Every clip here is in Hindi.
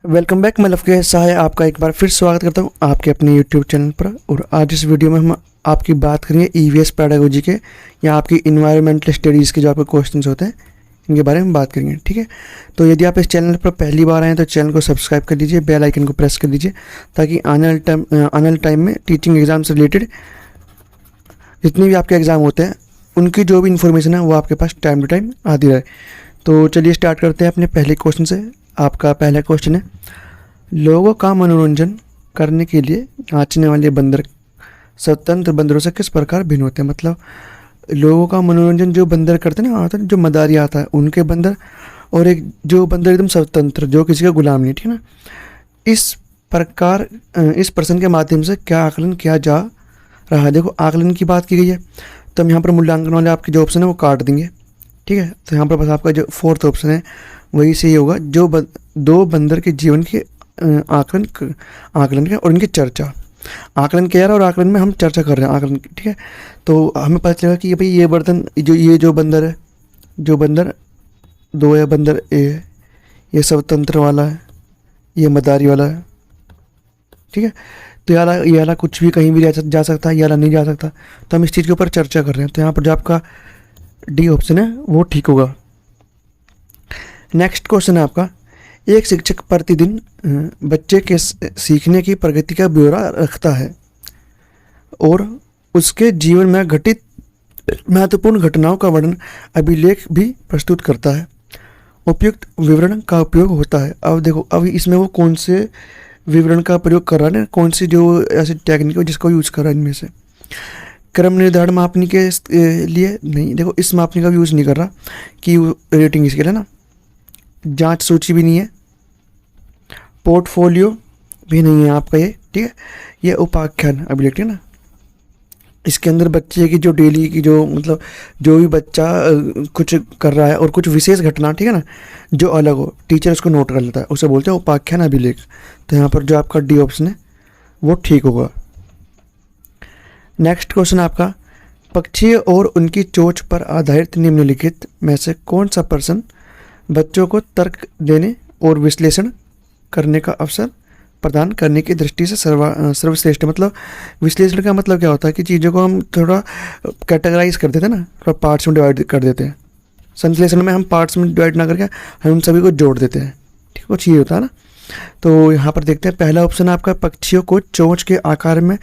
Welcome back. मैं लवकेश सहाय आपका एक बार फिर स्वागत करता हूं आपके अपने यूट्यूब चैनल पर। और आज इस वीडियो में हम आपकी बात करेंगे ईवीएस पैडागोजी के या आपकी इन्वायरमेंटल स्टडीज़ के जो आपके क्वेश्चंस होते हैं इनके बारे में बात करेंगे। ठीक है, तो यदि आप इस चैनल पर पहली बार आए हैं तो चैनल को सब्सक्राइब कर लीजिए, बेल आइकन को प्रेस कर लीजिए ताकि आने वाले टाइम में टीचिंग एग्ज़ाम से रिलेटेड जितने भी आपके एग्ज़ाम होते हैं उनकी जो भी इन्फॉर्मेशन है वो आपके पास टाइम टू टाइम आती रहे। तो चलिए स्टार्ट करते हैं अपने पहले क्वेश्चन से। आपका पहला क्वेश्चन है, लोगों का मनोरंजन करने के लिए नाचने वाले बंदर स्वतंत्र बंदरों से किस प्रकार भिन्न होते हैं। मतलब लोगों का मनोरंजन जो बंदर करते हैं ना, आता है जो मदारी आता है उनके बंदर, और एक जो बंदर एकदम स्वतंत्र जो किसी का गुलाम नहीं, ठीक है ना। इस प्रकार इस प्रश्न के माध्यम से क्या आकलन किया जा रहा है। देखो आकलन की बात की गई है तो हम यहाँ पर मूल्यांकन वाले आपके जो ऑप्शन है वो काट देंगे। ठीक है, तो यहाँ पर बस आपका जो फोर्थ ऑप्शन है वही सही होगा, जो दो बंदर के जीवन के आकलन के और इनकी चर्चा। आकलन कह रहा है और आकलन में हम चर्चा कर रहे हैं आकलन की। ठीक है, तो हमें पता चलेगा कि भाई ये बर्तन जो बंदर है, जो बंदर दो है, बंदर ए है, ये स्वतंत्र वाला है, ये मदारी वाला है। ठीक है, तो ये वाला कुछ भी कहीं भी जा सकता है, ये वाला नहीं जा सकता। तो हम इस चीज़ के ऊपर चर्चा कर रहे हैं, तो यहाँ पर जो आपका डी ऑप्शन है वो ठीक होगा। नेक्स्ट क्वेश्चन है आपका, एक शिक्षक प्रतिदिन बच्चे के सीखने की प्रगति का ब्यौरा रखता है और उसके जीवन में घटित महत्वपूर्ण घटनाओं का वर्णन अभिलेख भी प्रस्तुत करता है। उपयुक्त विवरण का उपयोग होता है। अब देखो अभी इसमें वो कौन से विवरण का प्रयोग कर रहा है ना, कौन सी जो ऐसी टेक्निक है जिसको यूज़ कर रहा है इनमें से। क्रम निर्धारण मापने के लिए नहीं, देखो इस मापने का भी यूज़ नहीं कर रहा कि रेटिंग इसके लिए ना। जांच सूची भी नहीं है, पोर्टफोलियो भी नहीं है आपका ये। ठीक है, ये उपाख्यान अभिलेख है ना, इसके अंदर बच्चे की जो डेली की जो मतलब जो भी बच्चा कुछ कर रहा है और कुछ विशेष घटना, ठीक है ना, जो अलग हो टीचर उसको नोट कर लेता है, उसे बोलते हैं उपाख्यान अभिलेख। तो यहाँ पर जो आपका डी ऑप्शन है वो ठीक होगा। नेक्स्ट क्वेश्चन आपका, पक्षी और उनकी चोंच पर आधारित निम्नलिखित में से कौन सा प्रश्न बच्चों को तर्क देने और विश्लेषण करने का अवसर प्रदान करने की दृष्टि से सर्वश्रेष्ठ। मतलब विश्लेषण का मतलब क्या होता है कि चीज़ों को हम थोड़ा कैटेगराइज कर देते हैं ना, थोड़ा पार्ट्स में डिवाइड कर देते हैं। संश्लेषण में हम पार्ट्स में डिवाइड ना करके हम उन सभी को जोड़ देते हैं। ठीक है, कुछ ये होता है ना। तो यहाँ पर देखते हैं, पहला ऑप्शन आपका, पक्षियों को चोंच के आकार में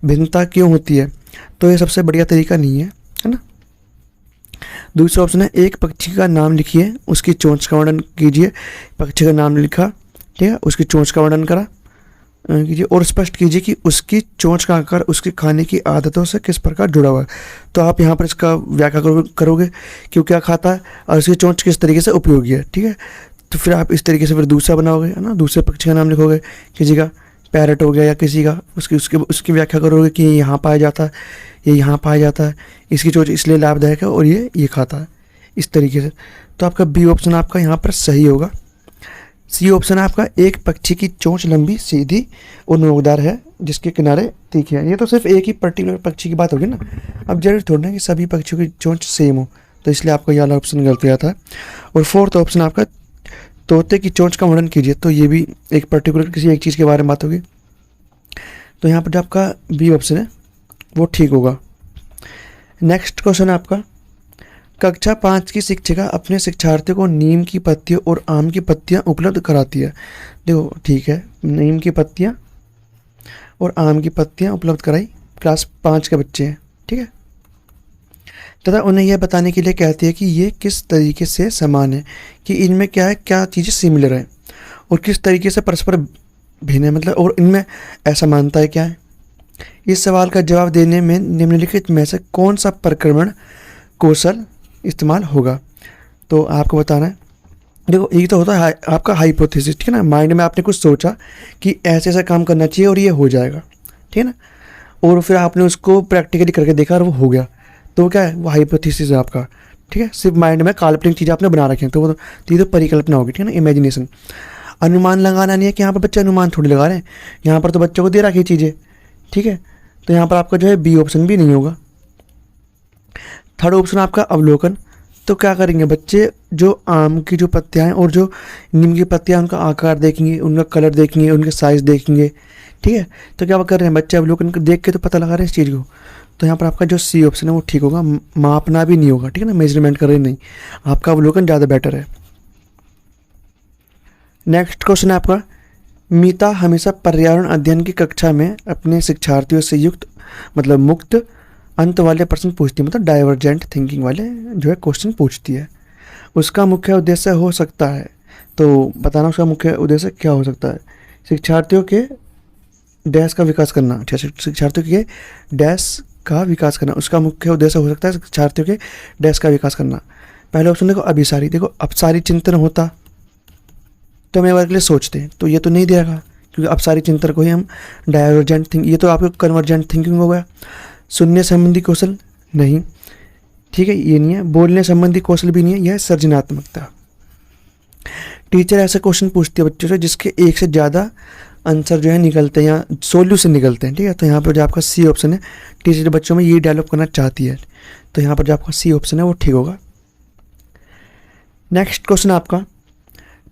भिन्नता क्यों होती है। तो ये सबसे बढ़िया तरीका नहीं है, है ना। दूसरा ऑप्शन है, एक पक्षी का नाम लिखिए, उसकी चोंच का वर्णन कीजिए। पक्षी का नाम लिखा, ठीक है, उसकी चोंच का वर्णन करा कीजिए और स्पष्ट कीजिए कि उसकी चोंच का आकार उसके खाने की आदतों से किस प्रकार जुड़ा हुआ है। तो आप यहाँ पर इसका व्याख्या करोगे कि वो क्या खाता है और उसकी चोंच किस तरीके से उपयोगी है। ठीक है, तो फिर आप इस तरीके से फिर दूसरा बनाओगे, है ना। दूसरे पक्षी का नाम लिखोगे, किसी का पैरट हो गया या किसी का, उसकी व्याख्या करोगे कि ये यहाँ पाया जाता है, ये यहाँ पाया जाता है, इसकी चोंच इसलिए लाभदायक है और ये खाता है, इस तरीके से। तो आपका बी ऑप्शन आपका यहाँ पर सही होगा। सी ऑप्शन आपका, एक पक्षी की चोंच लंबी सीधी और नोकदार है जिसके किनारे तीखे हैं। ये तो सिर्फ एक ही पर्टिकुलर पक्षी की बात होगी ना, अब जरूर थोड़ा ना कि सभी पक्षियों की चोंच सेम हो, तो इसलिए आपका ये वाला ऑप्शन गलत आता है। और फोर्थ ऑप्शन आपका, तोते की चोंच का वर्णन कीजिए। तो ये भी एक पर्टिकुलर किसी एक चीज़ के बारे में बात होगी, तो यहाँ पर जो आपका बी ऑप्शन है वो ठीक होगा। नेक्स्ट क्वेश्चन आपका, कक्षा 5 की शिक्षिका अपने शिक्षार्थियों को नीम की पत्तियों और आम की पत्तियाँ उपलब्ध कराती है। देखो ठीक है, नीम की पत्तियाँ और आम की पत्तियाँ उपलब्ध कराई, क्लास 5 के बच्चे हैं। ठीक है, तथा उन्हें यह बताने के लिए कहती है कि ये किस तरीके से समान है, कि इनमें क्या है, क्या चीज़ें सिमिलर हैं और किस तरीके से परस्पर भिन्न है, मतलब और इनमें असमानता है क्या है। इस सवाल का जवाब देने में निम्नलिखित में से कौन सा प्रक्रमण कौशल इस्तेमाल होगा। तो आपको बताना है, देखो एक तो होता है आपका हाइपोथेसिस, ठीक है ना, माइंड में आपने कुछ सोचा कि ऐसे ऐसा काम करना चाहिए और ये हो जाएगा, ठीक है ना, और फिर आपने उसको प्रैक्टिकली करके देखा और वो हो गया, तो क्या है, वो हाइपोथेसिस है आपका। ठीक है, सिर्फ माइंड में काल्पनिक चीज़ आपने बना रखी है, तो वो तो परिकल्पना होगी, ठीक है ना, इमेजिनेशन। अनुमान लगाना नहीं है कि यहाँ पर बच्चे अनुमान थोड़ी लगा रहे हैं, यहाँ पर तो बच्चों को दे रखी चीज़ें। ठीक है, तो यहाँ पर आपका जो है बी ऑप्शन भी नहीं होगा। थर्ड ऑप्शन आपका अवलोकन, तो क्या करेंगे बच्चे, जो आम की जो पत्तियाँ हैं और जो नीम की पत्तियाँ, उनका आकार देखेंगे, उनका कलर देखेंगे, उनके साइज़ देखेंगे, ठीक है। तो क्या कर रहे हैं बच्चे, अवलोकन देख के तो पता लगा रहे हैं इस चीज़ को। तो यहाँ पर आपका जो सी ऑप्शन है वो ठीक होगा। मापना भी नहीं होगा, ठीक है ना, मेजरमेंट कर रहे नहीं, आपका अवलोकन ज़्यादा बेटर है। नेक्स्ट क्वेश्चन है आपका, मीता हमेशा पर्यावरण अध्ययन की कक्षा में अपने शिक्षार्थियों से युक्त मतलब मुक्त अंत वाले प्रश्न पूछती है, मतलब डाइवर्जेंट थिंकिंग वाले जो है क्वेश्चन पूछती है। उसका मुख्य उद्देश्य हो सकता है, तो बताना उसका मुख्य उद्देश्य क्या हो सकता है। शिक्षार्थियों के डैश का विकास करना, अच्छा, शिक्षार्थियों के डैश का विकास करना, उसका मुख्य उद्देश्य हो सकता है शिक्षार्थियों के डैश का विकास करना। पहले ऑप्शन देखो अभिसारी, देखो अपसारी चिंतन होता तो हम एक बार के लिए सोचते हैं, तो ये तो नहीं देगा क्योंकि अपसारी चिंतन को ही हम डाइवर्जेंट थिंक, ये तो आपको कन्वर्जेंट थिंकिंग हो गया। सुनने संबंधी कौशल नहीं, ठीक है, ये नहीं है। बोलने संबंधी कौशल भी नहीं है, यह सृजनात्मकता। टीचर ऐसे क्वेश्चन पूछती है बच्चों से जिसके एक से ज़्यादा आंसर जो है निकलते हैं या सोल्यूशन निकलते हैं, ठीक है। तो यहाँ पर जो आपका सी ऑप्शन है, टीचर बच्चों में ये डेवलप करना चाहती है, तो यहाँ पर जो आपका सी ऑप्शन है वो ठीक होगा। नेक्स्ट क्वेश्चन आपका,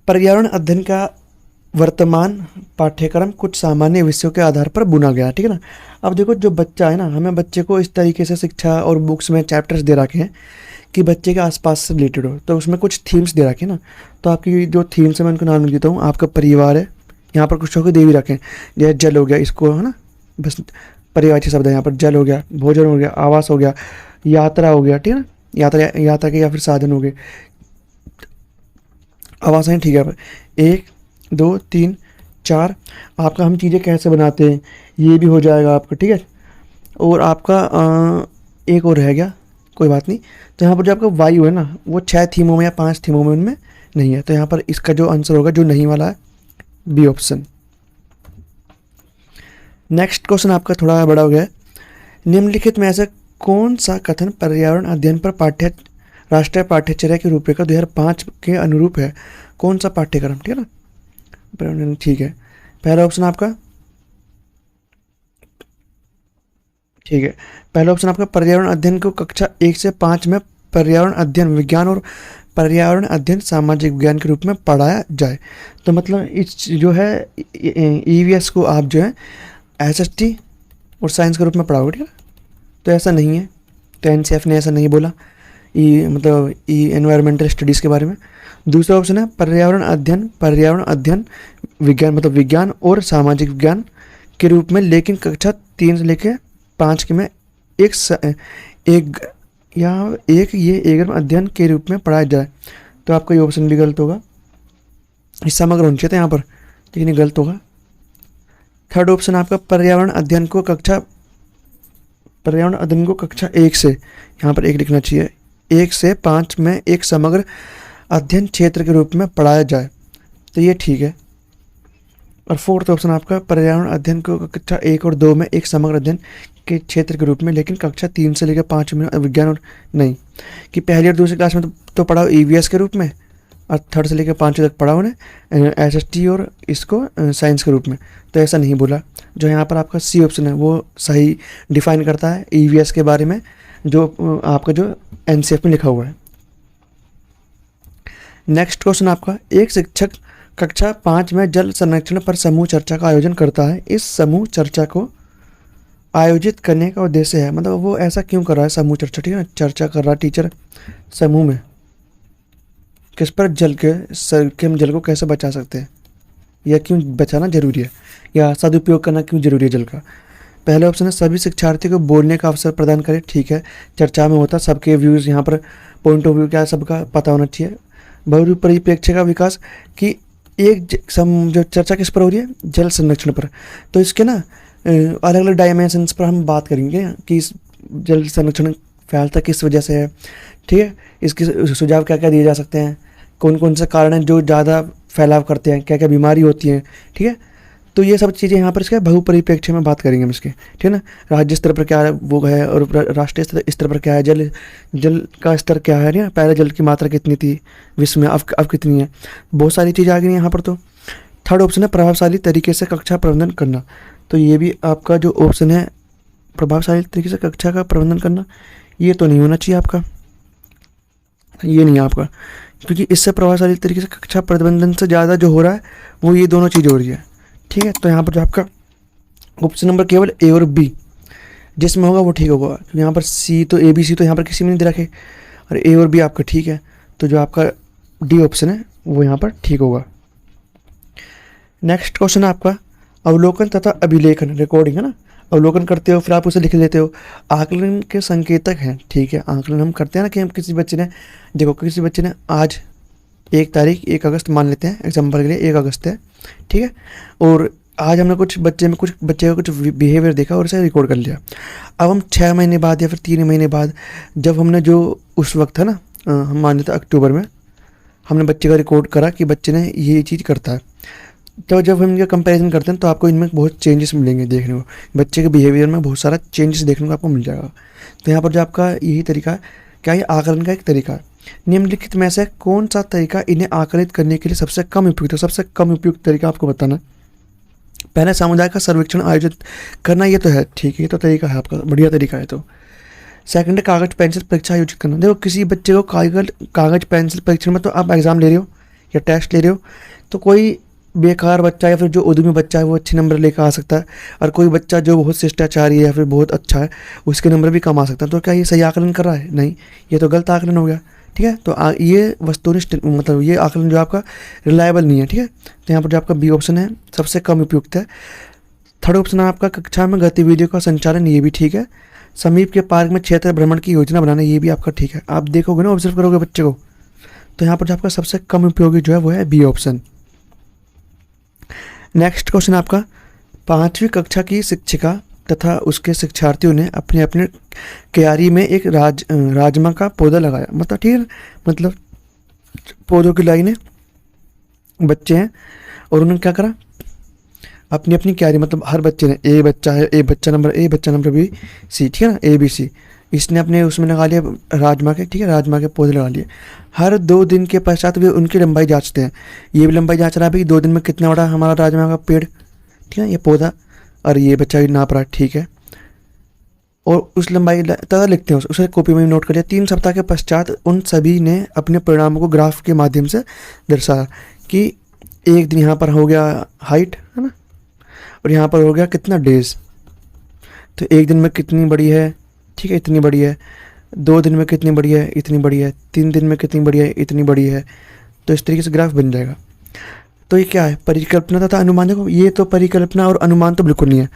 पर्यावरण अध्ययन का वर्तमान पाठ्यक्रम कुछ सामान्य विषयों के आधार पर बुना गया, ठीक है ना। अब देखो जो बच्चा है ना, हमें बच्चे को इस तरीके से शिक्षा और बुक्स में चैप्टर्स दे रखे हैं कि बच्चे के आसपास से रिलेटेड हो, तो उसमें कुछ थीम्स दे रखे हैं ना। तो आपकी जो थीम्स है मैं उनको नाम लिख देता हूँ। आपका परिवार है, यहाँ पर कुछ होकर दे भी रखे हैं, जैसे जल हो गया, इसको है ना, बस परिवार शब्द है यहाँ पर। जल हो गया, भोजन हो गया, आवास हो गया, यात्रा हो गया, ठीक है ना, यात्रा के या फिर साधन हो गए, आवास है, ठीक है। 1 2 3 4 आपका हम चीज़ें कैसे बनाते हैं ये भी हो जाएगा आपका, ठीक है। और आपका एक और रह गया, कोई बात नहीं। तो यहाँ पर जो आपका वायु है ना, वो 6 थीमों में या 5 थीमों में उनमें नहीं है, तो यहाँ पर इसका जो आंसर होगा जो नहीं वाला है, बी ऑप्शन। नेक्स्ट क्वेश्चन आपका थोड़ा बड़ा हो गया है। निम्नलिखित में ऐसा कौन सा कथन पर्यावरण अध्ययन पर राष्ट्रीय पाठ्यचर्या की रूपरेखा 2005 के अनुरूप है। कौन सा पाठ्यक्रम, ठीक है ना, पर्यावरण, ठीक है। पहला ऑप्शन आपका, ठीक है, पहला ऑप्शन आपका पर्यावरण अध्ययन को कक्षा 1 से 5 में पर्यावरण अध्ययन विज्ञान और पर्यावरण अध्ययन सामाजिक विज्ञान के रूप में पढ़ाया जाए। तो मतलब इस जो है ईवीएस को आप जो है एसएसटी और साइंस के रूप में पढ़ाओगे, ठीक है। तो ऐसा नहीं है, तो एनसीएफ ने ऐसा नहीं बोला मतलब एनवायरमेंटल स्टडीज़ के बारे में। दूसरा ऑप्शन है पर्यावरण अध्ययन विज्ञान मतलब विज्ञान और सामाजिक विज्ञान के रूप में, लेकिन कक्षा 3 से लेकर 5 के में एक अध्ययन के रूप में पढ़ाया जाए। तो आपका ये ऑप्शन भी गलत होगा, इस समग्र होना चाहिए था यहाँ पर, लेकिन ये गलत होगा। थर्ड ऑप्शन आपका पर्यावरण अध्ययन को कक्षा 1 से, यहाँ पर 1 लिखना चाहिए, 1 से 5 में एक समग्र अध्ययन क्षेत्र के रूप में पढ़ाया जाए, तो ये ठीक है। और फोर्थ ऑप्शन आपका पर्यावरण अध्ययन को कक्षा 1 और 2 में एक समग्र अध्ययन के क्षेत्र के रूप में, लेकिन कक्षा 3 से लेकर 5 में विज्ञान और नहीं, कि पहली और दूसरी क्लास में तो पढ़ाओ ईवीएस के रूप में, और थर्ड से लेकर 5 तक पढ़ाओ उन्हें एसएसटी और इसको साइंस के रूप में। तो ऐसा नहीं बोला। जो यहाँ पर आपका सी ऑप्शन है वो सही डिफाइन करता है ईवीएस के बारे में, जो आपका जो एनसीएफ में लिखा हुआ है। नेक्स्ट क्वेश्चन आपका, एक शिक्षक कक्षा 5 में जल संरक्षण पर समूह चर्चा का आयोजन करता है। इस समूह चर्चा को आयोजित करने का उद्देश्य है, मतलब वो ऐसा क्यों कर रहा है समूह चर्चा, ठीक है ना, चर्चा कर रहा है टीचर समूह में किस पर, हम जल को कैसे बचा सकते हैं, या क्यों बचाना जरूरी है, या सदुपयोग करना क्यों जरूरी है जल का। पहले ऑप्शन है सभी शिक्षार्थियों को बोलने का अवसर प्रदान करें, ठीक है, चर्चा में होता सबके व्यूज़, यहाँ पर पॉइंट ऑफ व्यू क्या सबका पता होना चाहिए। बहुपरिप्रेक्ष्य का विकास, कि जो चर्चा किस पर हो रही है, जल संरक्षण पर, तो इसके ना अलग अलग डायमेंशंस पर हम बात करेंगे कि जल संरक्षण फैलता किस वजह से है, ठीक है, इसके सुझाव क्या क्या दिए जा सकते हैं, कौन कौन से कारण हैं जो ज़्यादा फैलाव करते हैं, क्या क्या बीमारी होती हैं, ठीक है। तो ये सब चीज़ें यहाँ पर इसके बहुपरिप्रेक्ष्य में बात करेंगे हम इसके, ठीक है ना। राज्य स्तर पर क्या वो है और राष्ट्रीय स्तर पर क्या है, जल का स्तर क्या है ना, पहले जल की मात्रा कितनी थी विश्व में, अब कितनी है, बहुत सारी चीज़ें आ गई यहाँ पर। तो थर्ड ऑप्शन है प्रभावशाली तरीके से कक्षा प्रबंधन करना, तो ये भी आपका जो ऑप्शन है प्रभावशाली तरीके से कक्षा का प्रबंधन करना, ये तो नहीं होना चाहिए आपका। ये नहीं है आपका, क्योंकि इससे प्रभावशाली तरीके से कक्षा प्रबंधन से ज़्यादा जो हो रहा है वो ये दोनों चीज़ें हो रही है। ठीक है, तो यहाँ पर जो आपका ऑप्शन नंबर केवल ए और बी जिसमें होगा वो ठीक होगा, क्योंकि यहाँ पर सी तो ए बी सी तो यहाँ पर किसी में नहीं दे रखे, और ए और बी आपका ठीक है, तो जो आपका डी ऑप्शन है वो यहाँ पर ठीक होगा। नेक्स्ट क्वेश्चन है आपका अवलोकन तथा अभिलेखन, रिकॉर्डिंग है ना, अवलोकन करते हो फिर आप उसे लिख लेते हो, आकलन के संकेतक हैं। ठीक है, आकलन हम करते हैं ना कि हम किसी बच्चे ने, देखो किसी बच्चे ने आज 1 मान लेते हैं एग्जाम्पल के लिए, 1 अगस्त है, ठीक है, और आज हमने कुछ बच्चे का कुछ बिहेवियर देखा और उसे रिकॉर्ड कर लिया। अब हम 6 महीने बाद या फिर 3 महीने बाद जब हमने जो उस वक्त है ना, हम मान लेते हैं अक्टूबर में हमने बच्चे का रिकॉर्ड करा कि बच्चे ने ये चीज़ करता है, तो जब हम इनका कंपैरिजन करते हैं तो आपको इनमें बहुत चेंजेस मिलेंगे देखने को, बच्चे के बिहेवियर में बहुत सारा चेंजेस देखने को आपको मिल जाएगा। तो यहाँ पर जो आपका यही तरीका है, क्या ये आकलन का एक तरीका है। निम्नलिखित में से कौन सा तरीका इन्हें आकलित करने के लिए सबसे कम उपयुक्त है, सबसे कम उपयुक्त तरीका आपको बताना। पहले समुदाय का सर्वेक्षण आयोजित करना, ये तो है ठीक है, ये तो तरीका है आपका, बढ़िया तरीका है। तो सेकंड है कागज पेंसिल परीक्षा आयोजित करना। देखो किसी बच्चे को कागज पेंसिल परीक्षण में तो आप एग्ज़ाम ले रहे हो या टेस्ट ले रहे हो, तो कोई बेकार बच्चा या फिर जो उद्यमी बच्चा है वो अच्छे नंबर लेकर आ सकता है, और कोई बच्चा जो बहुत शिष्टाचारी है या फिर बहुत अच्छा है उसके नंबर भी कम आ सकता है। तो क्या ये सही आकलन कर रहा है? नहीं, ये तो गलत आकलन हो गया। ठीक है, तो ये वस्तुनिष्ठ मतलब ये आकलन जो आपका रिलायबल नहीं है। ठीक है, तो यहाँ पर जो आपका बी ऑप्शन है सबसे कम उपयुक्त है। थर्ड ऑप्शन है आपका कक्षा में गतिविधियों का संचालन, ये भी ठीक है। समीप के पार्क में क्षेत्र भ्रमण की योजना बनाना, ये भी आपका ठीक है। आप देखोगे ना, ऑब्जर्व करोगे बच्चे को, तो यहाँ पर जो आपका सबसे कम उपयोगी जो है वो है बी ऑप्शन। नेक्स्ट क्वेश्चन आपका 5वीं कक्षा की शिक्षिका तथा उसके शिक्षार्थियों ने अपने अपने क्यारी में एक राजमा का पौधा लगाया। मतलब ठीक है, मतलब पौधों की लाइनें बच्चे हैं और उन्होंने क्या करा, अपनी अपनी क्यारी, मतलब हर बच्चे ने, ए बच्चा है, ए बच्चा नंबर बी सी, ठीक है ना, ए बी सी, इसने अपने उसमें लगा लिया राजमा के, ठीक है, राजमा के पौधे लगा लिए। हर 2 दिन के पश्चात वे उनकी लंबाई जांचते हैं। ये भी लंबाई जांच रहा है भाई 2 दिन में कितना बड़ा हमारा राजमा का पेड़, ठीक है, ये पौधा, और ये बच्चा भी नाप रहा है, ठीक है, और उस लंबाई तथा लिखते हैं, उसे कॉपी में नोट कर लिया। 3 सप्ताह के पश्चात उन सभी ने अपने परिणामों को ग्राफ के माध्यम से दर्शाया कि एक दिन यहाँ पर हो गया हाइट, है ना, और यहाँ पर हो गया कितना डेज, तो एक दिन में कितनी बड़ी है, ठीक है, इतनी बड़ी है, 2 दिन में कितनी बड़ी है, इतनी बड़ी है, 3 दिन में कितनी बड़ी है, इतनी बड़ी है। तो इस तरीके से ग्राफ बन जाएगा। तो ये क्या है, परिकल्पना तथा अनुमान। देखो ये तो परिकल्पना और अनुमान तो बिल्कुल नहीं है।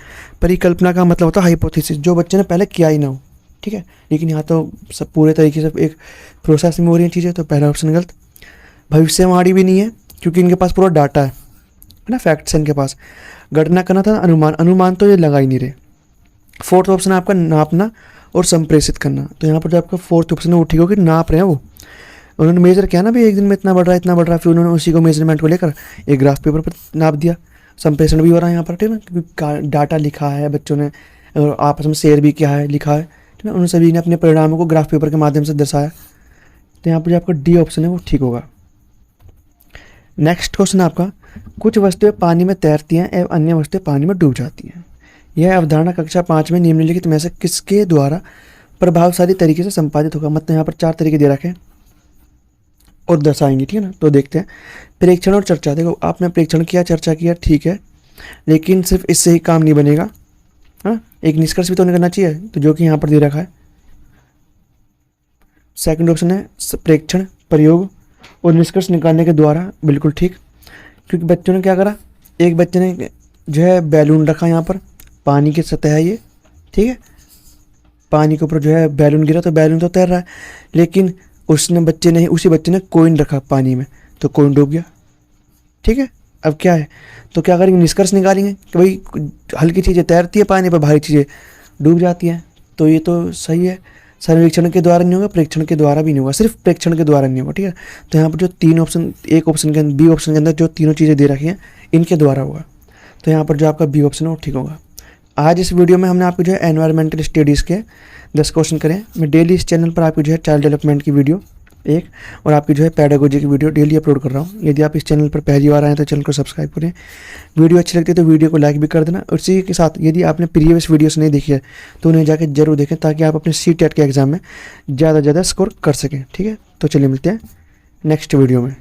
परिकल्पना का मतलब होता है हाइपोथेसिस, जो बच्चे ने पहले किया ही ना हो, ठीक है, लेकिन यहाँ तो सब पूरे तरीके से एक प्रोसेस में हो रही है चीज़ें, तो पहला ऑप्शन गलत। भविष्यवाणी भी नहीं है, क्योंकि इनके पास पूरा डाटा है ना, फैक्ट्स है इनके पास। गणना करना था, अनुमान तो ये लगा ही नहीं रहे। फोर्थ ऑप्शन है आपका नापना और संप्रेषित करना। तो यहाँ पर जो आपका फोर्थ ऑप्शन है वो ठीक होगी, नाप रहे हैं वो, उन्होंने मेजर किया ना भी एक दिन में इतना बढ़ रहा है, फिर उन्होंने उसी को मेजरमेंट को लेकर एक ग्राफ पेपर पर नाप दिया। संप्रेषण भी हो रहा है यहाँ पर, ठीक है ना, क्योंकि डाटा लिखा है बच्चों ने और आपस में शेयर भी किया है, लिखा है, ठीक है, उन सभी ने अपने परिणामों को ग्राफ पेपर के माध्यम से दर्शाया। तो यहाँ पर जो आपका डी ऑप्शन है वो ठीक होगा। नेक्स्ट क्वेश्चन आपका कुछ वस्तुएं पानी में तैरती हैं एवं अन्य वस्तुएं पानी में डूब जाती हैं। यह अवधारणा कक्षा 5 में निम्नलिखित में से किसके द्वारा प्रभावशाली तरीके से संपादित होगा। मतलब यहाँ पर 4 तरीके दे रखे हैं और दर्शाएंगे, ठीक है ना। तो देखते हैं, प्रेक्षण और चर्चा। देखो आपने प्रेक्षण किया, चर्चा किया, ठीक है, लेकिन सिर्फ इससे ही काम नहीं बनेगा, हाँ, एक निष्कर्ष भी तो निकलना चाहिए, तो जो कि यहाँ पर दे रखा है। सेकंड ऑप्शन है प्रेक्षण, प्रयोग और निष्कर्ष निकालने के द्वारा, बिल्कुल ठीक, क्योंकि बच्चों ने क्या करा, एक बच्चे ने जो है बैलून रखा यहाँ पर, पानी की सतह है ये, ठीक है, पानी के ऊपर जो है बैलून गिरा तो बैलून तो तैर रहा है, लेकिन उसी बच्चे ने कॉइन रखा पानी में, तो कॉइन डूब गया, ठीक है। अब क्या है, तो क्या करेंगे, निष्कर्ष निकालेंगे कि भाई हल्की चीज़ें तैरती है पानी पर, भारी चीज़ें डूब जाती हैं। तो ये तो सही है, सर्वेक्षण के द्वारा नहीं होगा, प्रेक्षण के द्वारा भी नहीं होगा, सिर्फ प्रेक्षण के द्वारा नहीं होगा, ठीक है। तो यहाँ पर जो 3 ऑप्शन, एक ऑप्शन के अंदर, बी ऑप्शन के अंदर जो तीनों चीज़ें दे रखी हैं इनके द्वारा होगा। तो यहाँ पर जो आपका बी ऑप्शन है वो ठीक होगा। आज इस वीडियो में हमने आपको जो है एनवायरमेंटल स्टडीज़ के 10 क्वेश्चन करें। मैं डेली इस चैनल पर आपको जो है चाइल्ड डेवलपमेंट की वीडियो एक, और आपकी जो है पेडागोजी की वीडियो डेली अपलोड कर रहा हूँ। यदि आप इस चैनल पर पहली बार आए हैं तो चैनल को सब्सक्राइब करें। वीडियो अच्छी लगती है तो वीडियो को लाइक भी कर देना। और इसी के साथ यदि आपने प्रीवियस वीडियोस नहीं देखी है तो उन्हें जाकर जरूर देखें, ताकि आप अपने CTET के एग्ज़ाम में ज़्यादा से ज़्यादा स्कोर कर सकें। ठीक है, तो चलिए मिलते हैं नेक्स्ट वीडियो में।